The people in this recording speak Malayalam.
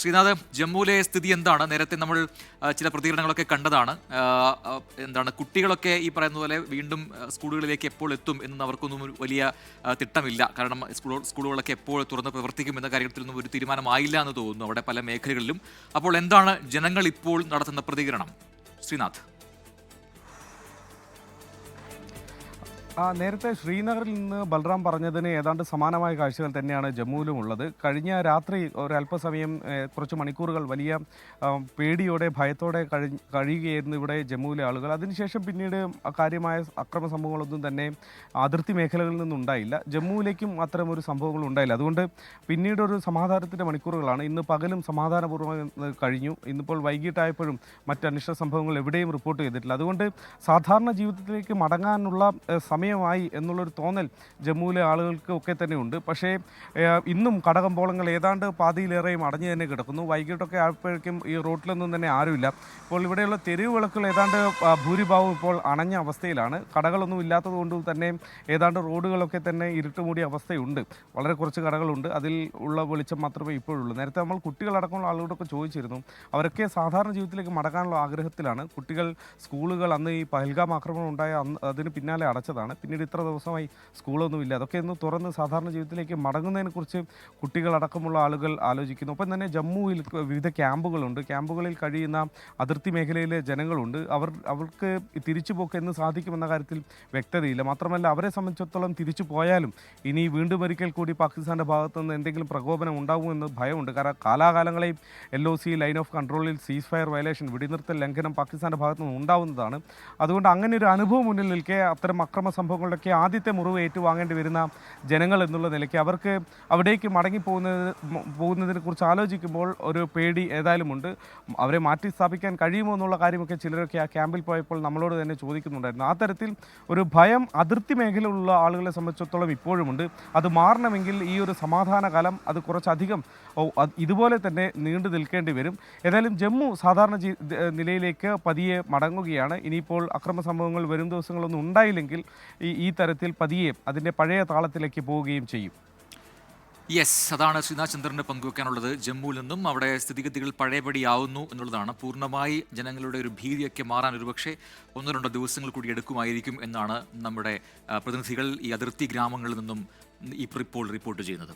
ശ്രീനാഥ്, ജമ്മുവിലെ സ്ഥിതി എന്താണ്? നേരത്തെ നമ്മൾ ചില പ്രതികരണങ്ങളൊക്കെ കണ്ടതാണ്. എന്താണ് കുട്ടികളൊക്കെ ഈ പറയുന്ന പോലെ വീണ്ടും സ്കൂളുകളിലേക്ക് എപ്പോൾ എത്തും എന്നൊന്നും അവർക്കൊന്നും ഒരു വലിയ തിട്ടമില്ല. കാരണം സ്കൂളുകളൊക്കെ എപ്പോൾ തുറന്ന് പ്രവർത്തിക്കും എന്ന കാര്യത്തിലൊന്നും ഒരു തീരുമാനമായില്ല എന്ന് തോന്നുന്നു അവിടെ പല മേഖലകളിലും. അപ്പോൾ എന്താണ് ജനങ്ങൾ ഇപ്പോൾ നടത്തുന്ന പ്രതികരണം, ശ്രീനാഥ്? നേരത്തെ ശ്രീനഗറിൽ നിന്ന് ബൽറാം പറഞ്ഞതിന് ഏതാണ്ട് സമാനമായ കാഴ്ചകൾ തന്നെയാണ് ജമ്മുവിലും ഉള്ളത്. കഴിഞ്ഞ രാത്രി ഒരല്പസമയം കുറച്ച് മണിക്കൂറുകൾ വലിയ പേടിയോടെ ഭയത്തോടെ കഴിയുകയായിരുന്നു ഇവിടെ ജമ്മുവിലെ ആളുകൾ. അതിനുശേഷം പിന്നീട് കാര്യമായ അക്രമ സംഭവങ്ങളൊന്നും തന്നെ അതിർത്തി മേഖലകളിൽ നിന്നുണ്ടായില്ല. ജമ്മുവിലേക്കും അത്തരം ഒരു സംഭവങ്ങൾ ഉണ്ടായില്ല. അതുകൊണ്ട് പിന്നീട് ഒരു സമാധാനത്തിൻ്റെ മണിക്കൂറുകളാണ്. ഇന്ന് പകലും സമാധാനപൂർവ്വം കഴിഞ്ഞു. ഇന്നിപ്പോൾ വൈകിട്ടായപ്പോഴും മറ്റ് അനിഷ്ട സംഭവങ്ങൾ എവിടെയും റിപ്പോർട്ട് ചെയ്തിട്ടില്ല. അതുകൊണ്ട് സാധാരണ ജീവിതത്തിലേക്ക് മടങ്ങാനുള്ള സമയമായി എന്നുള്ളൊരു തോന്നൽ ജമ്മുവിലെ ആളുകൾക്ക് ഒക്കെ തന്നെ ഉണ്ട്. പക്ഷേ ഇന്നും കടകമ്പോളങ്ങൾ ഏതാണ്ട് പാതിയിലേറെയും അടഞ്ഞു തന്നെ കിടക്കുന്നു. വൈകിട്ടൊക്കെ ആയപ്പോഴേക്കും ഈ റോട്ടിലൊന്നും തന്നെ ആരുമില്ല. ഇപ്പോൾ ഇവിടെയുള്ള തെരുവ് വിളക്കുകൾ ഏതാണ്ട് ഭൂരിഭാഗവും ഇപ്പോൾ അണഞ്ഞ അവസ്ഥയിലാണ്. കടകളൊന്നും ഇല്ലാത്തത് കൊണ്ട് തന്നെ ഏതാണ്ട് റോഡുകളൊക്കെ തന്നെ ഇരുട്ടുമൂടിയ അവസ്ഥയുണ്ട്. വളരെ കുറച്ച് കടകളുണ്ട്, അതിൽ ഉള്ള വെളിച്ചം മാത്രമേ ഇപ്പോഴുള്ളൂ. നേരത്തെ നമ്മൾ കുട്ടികളടക്കമുള്ള ആളുകളോടൊക്കെ ചോദിച്ചിരുന്നു. അവരൊക്കെ സാധാരണ ജീവിതത്തിലേക്ക് മടങ്ങാനുള്ള ആഗ്രഹത്തിലാണ്. കുട്ടികൾ സ്കൂളുകൾ അന്ന് ഈ പഹൽഗാം ആക്രമണം ഉണ്ടായ അതിന് പിന്നാലെ അടച്ചതാണ്. പിന്നീട് ഇത്ര ദിവസമായി സ്കൂളൊന്നുമില്ല. അതൊക്കെ ഒന്ന് തുറന്ന് സാധാരണ ജീവിതത്തിലേക്ക് മടങ്ങുന്നതിനെക്കുറിച്ച് കുട്ടികളടക്കമുള്ള ആളുകൾ ആലോചിക്കുന്നു. ഒപ്പം തന്നെ ജമ്മുവിൽ വിവിധ ക്യാമ്പുകളുണ്ട്. ക്യാമ്പുകളിൽ കഴിയുന്ന അതിർത്തി മേഖലയിലെ ജനങ്ങളുണ്ട്. അവർക്ക് തിരിച്ചുപോക്ക് എന്ന് സാധിക്കുമെന്ന കാര്യത്തിൽ വ്യക്തതയില്ല. മാത്രമല്ല അവരെ സംബന്ധിച്ചിടത്തോളം തിരിച്ചു പോയാലും ഇനി വീണ്ടും ഒരിക്കൽ കൂടി പാകിസ്ഥാൻ്റെ ഭാഗത്തു നിന്ന് എന്തെങ്കിലും പ്രകോപനം ഉണ്ടാകുമെന്ന് ഭയമുണ്ട്. കാരണം കാലാകാലങ്ങളെയും LOC ലൈൻ ഓഫ് കൺട്രോളിൽ സീസ് ഫയർ വയലേഷൻ വെടിനിർത്തൽ ലംഘനം പാകിസ്ഥാൻ്റെ ഭാഗത്തു നിന്ന് ഉണ്ടാവുന്നതാണ്. അതുകൊണ്ട് അങ്ങനെ ഒരു അനുഭവം മുന്നിൽ നിൽക്കെ അത്തരം അക്രമ സംഭവങ്ങളിലൊക്കെ ആദ്യത്തെ മുറിവ് ഏറ്റുവാങ്ങേണ്ടി വരുന്ന ജനങ്ങൾ എന്നുള്ള നിലയ്ക്ക് അവർക്ക് അവിടേക്ക് പോകുന്നതിനെ കുറിച്ച് ആലോചിക്കുമ്പോൾ ഒരു പേടി ഏതായാലും ഉണ്ട്. അവരെ മാറ്റി സ്ഥാപിക്കാൻ കഴിയുമോ എന്നുള്ള കാര്യമൊക്കെ ചിലരൊക്കെ ആ ക്യാമ്പിൽ പോയപ്പോൾ നമ്മളോട് തന്നെ ചോദിക്കുന്നുണ്ടായിരുന്നു. ആ തരത്തിൽ ഒരു ഭയം അതിർത്തി മേഖലയിലുള്ള ആളുകളെ സംബന്ധിച്ചിടത്തോളം ഇപ്പോഴുമുണ്ട്. അത് മാറണമെങ്കിൽ ഈ ഒരു സമാധാന കാലം അത് കുറച്ചധികം ഇതുപോലെ തന്നെ നീണ്ടു നിൽക്കേണ്ടി വരും. ഏതായാലും ജമ്മു സാധാരണ നിലയിലേക്ക് പതിയെ മടങ്ങുകയാണ്. ഇനിയിപ്പോൾ അക്രമ സംഭവങ്ങൾ വരും ദിവസങ്ങളൊന്നും ഉണ്ടായില്ലെങ്കിൽ ഈ തരത്തിൽ പതിയെ അതിൻ്റെ പഴയ താളത്തിലേക്ക് പോവുകയും ചെയ്യും. യെസ്, അതാണ് ശ്രീനാഥ് ചന്ദ്രന് പങ്കുവെക്കാനുള്ളത്. ജമ്മുവിൽ നിന്നും അവിടെ സ്ഥിതിഗതികൾ പഴയപടിയാവുന്നു എന്നുള്ളതാണ്. പൂർണ്ണമായി ജനങ്ങളുടെ ഒരു ഭീതിയൊക്കെ മാറാൻ ഒരുപക്ഷെ 1-2 ദിവസങ്ങൾ കൂടി എടുക്കുമായിരിക്കും എന്നാണ് നമ്മുടെ പ്രതിനിധികൾ ഈ അതിർത്തി ഗ്രാമങ്ങളിൽ നിന്നും ഇപ്പോൾ റിപ്പോർട്ട് ചെയ്യുന്നത്.